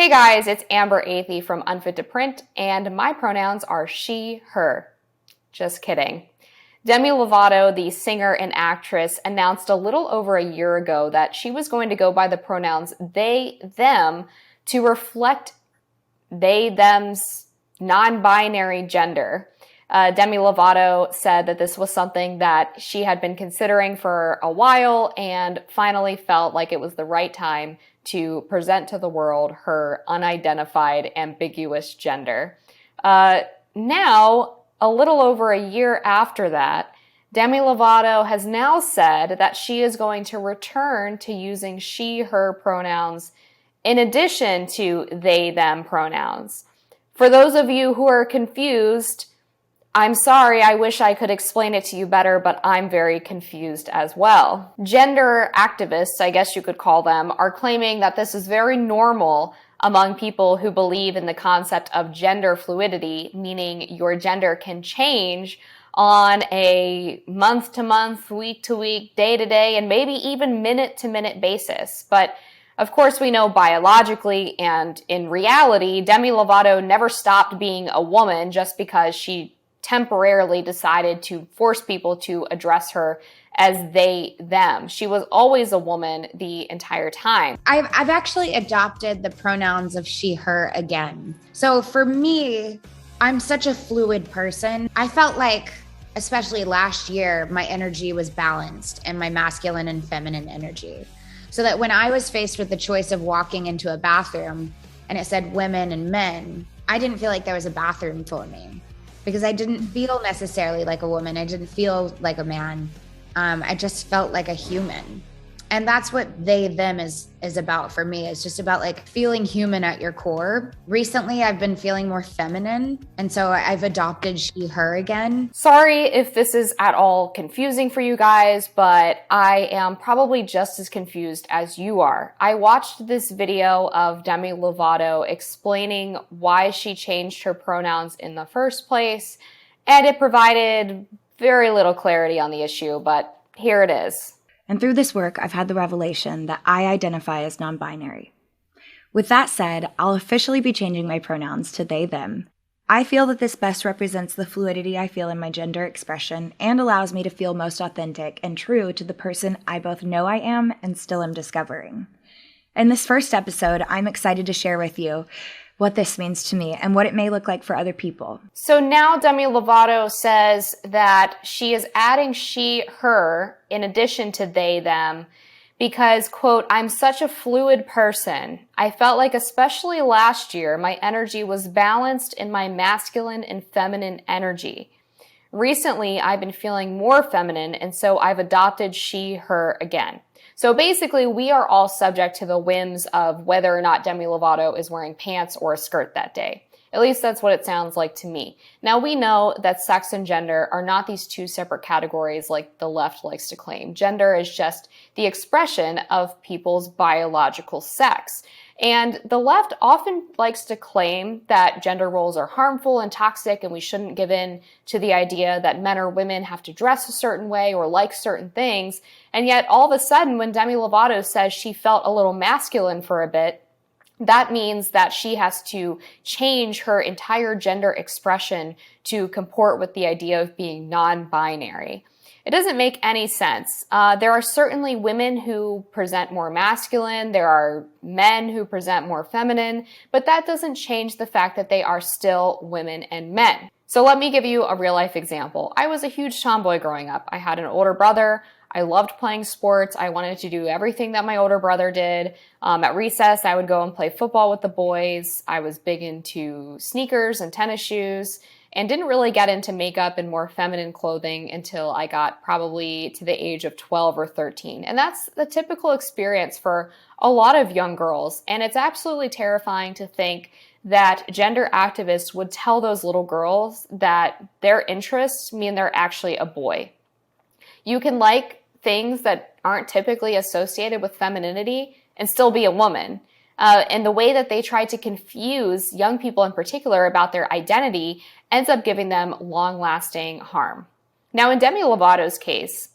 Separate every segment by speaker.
Speaker 1: Hey guys, it's Amber Athey from Unfit to Print, and my pronouns are she, her. Just kidding. Demi Lovato, the singer and actress, announced a little over a year ago that she was going to go by the pronouns they, them to reflect they, them's non-binary gender. Demi Lovato said that this was something that she had been considering for a while and finally felt like it was the right time to present to the world her unidentified, ambiguous gender. Now, a little over a year after that, Demi Lovato has now said that she is going to return to using she, her pronouns in addition to they, them pronouns. For those of you who are confused, I'm sorry, I wish I could explain it to you better, but I'm very confused as well. Gender activists, I guess you could call them, are claiming that this is very normal among people who believe in the concept of gender fluidity, meaning your gender can change on a month-to-month, week-to-week, day-to-day, and maybe even minute-to-minute basis. But of course, we know biologically and in reality, Demi Lovato never stopped being a woman just because she temporarily decided to force people to address her as they, them. She was always a woman the entire time.
Speaker 2: I've actually adopted the pronouns of she, her again. So for me, I'm such a fluid person. I felt like, especially last year, my energy was balanced and my masculine and feminine energy. So that when I was faced with the choice of walking into a bathroom and it said women and men, I didn't feel like there was a bathroom for me because I didn't feel necessarily like a woman. I didn't feel like a man. I just felt like a human. And that's what they, them is about for me. It's just about like feeling human at your core. Recently, I've been feeling more feminine. And so I've adopted she, her again.
Speaker 1: Sorry if this is at all confusing for you guys, but I am probably just as confused as you are. I watched this video of Demi Lovato explaining why she changed her pronouns in the first place, and it provided very little clarity on the issue, but here it is.
Speaker 3: And through this work, I've had the revelation that I identify as non-binary. With that said, I'll officially be changing my pronouns to they, them. I feel that this best represents the fluidity I feel in my gender expression and allows me to feel most authentic and true to the person I both know I am and still am discovering. In this first episode, I'm excited to share with you what this means to me and what it may look like for other people.
Speaker 1: So now Demi Lovato says that she is adding she, her in addition to they, them because, quote, I'm such a fluid person. I felt like especially last year, my energy was balanced in my masculine and feminine energy. Recently, I've been feeling more feminine, and so I've adopted she, her again. So basically, we are all subject to the whims of whether or not Demi Lovato is wearing pants or a skirt that day. At least that's what it sounds like to me. Now, we know that sex and gender are not these two separate categories like the left likes to claim. Gender is just the expression of people's biological sex. And the left often likes to claim that gender roles are harmful and toxic and we shouldn't give in to the idea that men or women have to dress a certain way or like certain things. And yet all of a sudden when Demi Lovato says she felt a little masculine for a bit, that means that she has to change her entire gender expression to comport with the idea of being non-binary. It doesn't make any sense. There are certainly women who present more masculine, there are men who present more feminine, but that doesn't change the fact that they are still women and men. So let me give you a real life example. I was a huge tomboy growing up. I had an older brother. I loved playing sports. I wanted to do everything that my older brother did. At recess, I would go and play football with the boys. I was big into sneakers and tennis shoes and didn't really get into makeup and more feminine clothing until I got probably to the age of 12 or 13. And that's the typical experience for a lot of young girls. And it's absolutely terrifying to think that gender activists would tell those little girls that their interests mean they're actually a boy. You can like things that aren't typically associated with femininity and still be a woman. And the way that they try to confuse young people in particular about their identity ends up giving them long-lasting harm. Now, in Demi Lovato's case,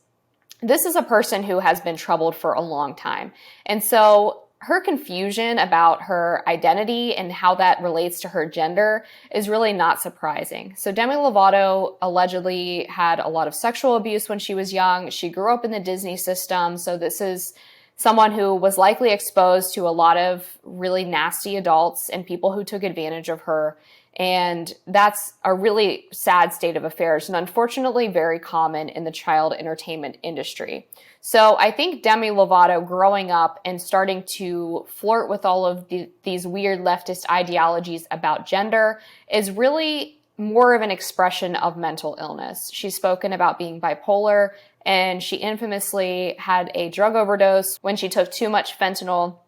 Speaker 1: this is a person who has been troubled for a long time. And so her confusion about her identity and how that relates to her gender is really not surprising. So Demi Lovato allegedly had a lot of sexual abuse when she was young. She grew up in the Disney system, so this is someone who was likely exposed to a lot of really nasty adults and people who took advantage of her. And that's a really sad state of affairs and unfortunately very common in the child entertainment industry. So I think Demi Lovato growing up and starting to flirt with all of these weird leftist ideologies about gender is really more of an expression of mental illness. She's spoken about being bipolar, and she infamously had a drug overdose when she took too much fentanyl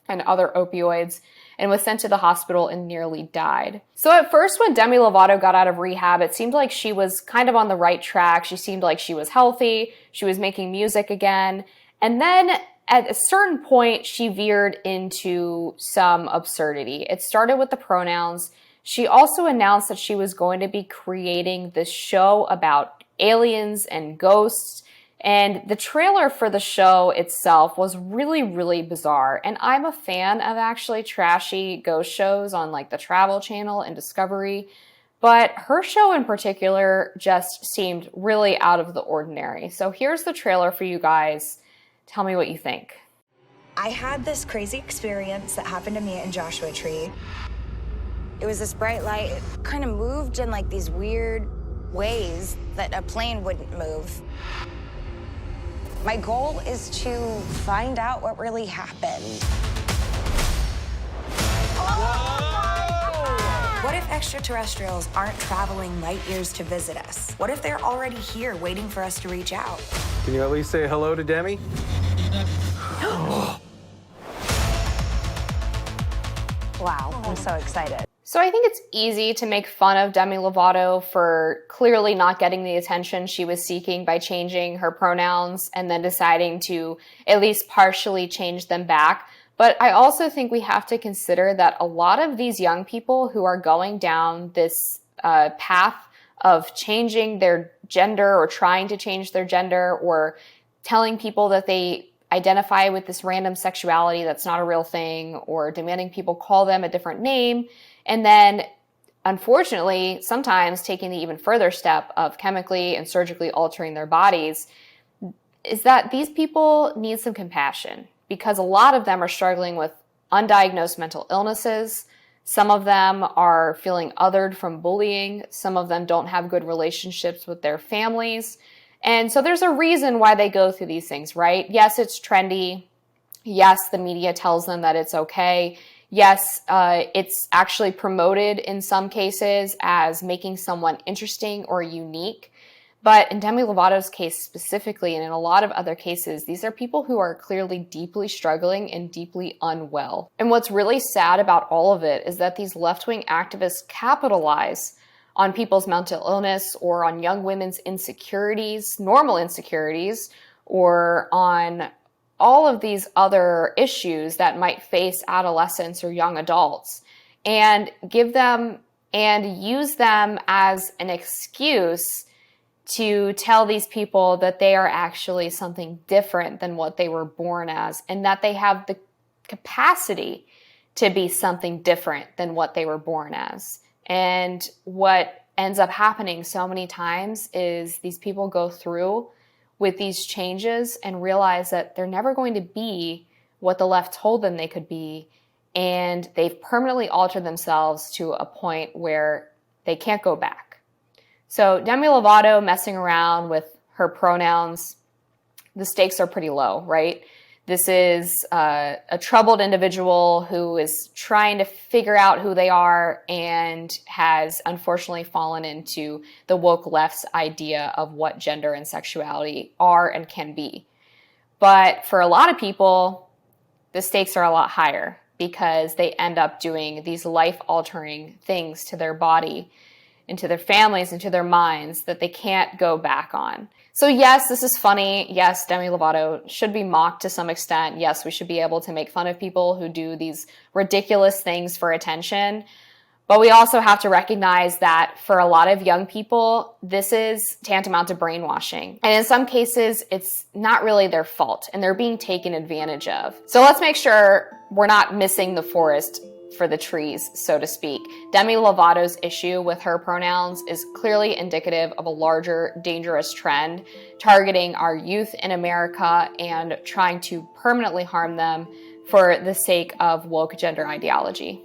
Speaker 1: and other opioids and was sent to the hospital and nearly died. So at first, when Demi Lovato got out of rehab, it seemed like she was kind of on the right track. She seemed like she was healthy. She was making music again. And then at a certain point, she veered into some absurdity. It started with the pronouns. She also announced that she was going to be creating this show about aliens and ghosts. And the trailer for the show itself was really, really bizarre. And I'm a fan of actually trashy ghost shows on like the Travel Channel and Discovery. But her show in particular just seemed really out of the ordinary. So here's the trailer for you guys. Tell me what you think.
Speaker 4: I had this crazy experience that happened to me in Joshua Tree. It was this bright light. It kind of moved in like these weird ways that a plane wouldn't move. My goal is to find out what really happened. Oh! What if extraterrestrials aren't traveling light years to visit us? What if they're already here waiting for us to reach out?
Speaker 5: Can you at least say hello to Demi?
Speaker 4: Wow, I'm so excited.
Speaker 1: So I think it's easy to make fun of Demi Lovato for clearly not getting the attention she was seeking by changing her pronouns and then deciding to at least partially change them back. But I also think we have to consider that a lot of these young people who are going down this path of changing their gender or trying to change their gender or telling people that they identify with this random sexuality that's not a real thing or demanding people call them a different name, and then, unfortunately, sometimes taking the even further step of chemically and surgically altering their bodies, is that these people need some compassion because a lot of them are struggling with undiagnosed mental illnesses. Some of them are feeling othered from bullying. Some of them don't have good relationships with their families. And so there's a reason why they go through these things, right? Yes, it's trendy. Yes, the media tells them that it's okay. Yes, it's actually promoted in some cases as making someone interesting or unique. But in Demi Lovato's case specifically, and in a lot of other cases, these are people who are clearly deeply struggling and deeply unwell. And what's really sad about all of it is that these left-wing activists capitalize on people's mental illness or on young women's insecurities, normal insecurities, or on all of these other issues that might face adolescents or young adults, and give them and use them as an excuse to tell these people that they are actually something different than what they were born as, and that they have the capacity to be something different than what they were born as. And what ends up happening so many times is these people go through with these changes and realize that they're never going to be what the left told them they could be, and they've permanently altered themselves to a point where they can't go back. So Demi Lovato messing around with her pronouns, the stakes are pretty low, right? This is a troubled individual who is trying to figure out who they are and has unfortunately fallen into the woke left's idea of what gender and sexuality are and can be. But for a lot of people, the stakes are a lot higher because they end up doing these life-altering things to their body, into their families, into their minds that they can't go back on. So yes, this is funny. Yes, Demi Lovato should be mocked to some extent. Yes, we should be able to make fun of people who do these ridiculous things for attention. But we also have to recognize that for a lot of young people, this is tantamount to brainwashing. And in some cases, it's not really their fault and they're being taken advantage of. So let's make sure we're not missing the forest for the trees, so to speak. Demi Lovato's issue with her pronouns is clearly indicative of a larger, dangerous trend targeting our youth in America and trying to permanently harm them for the sake of woke gender ideology.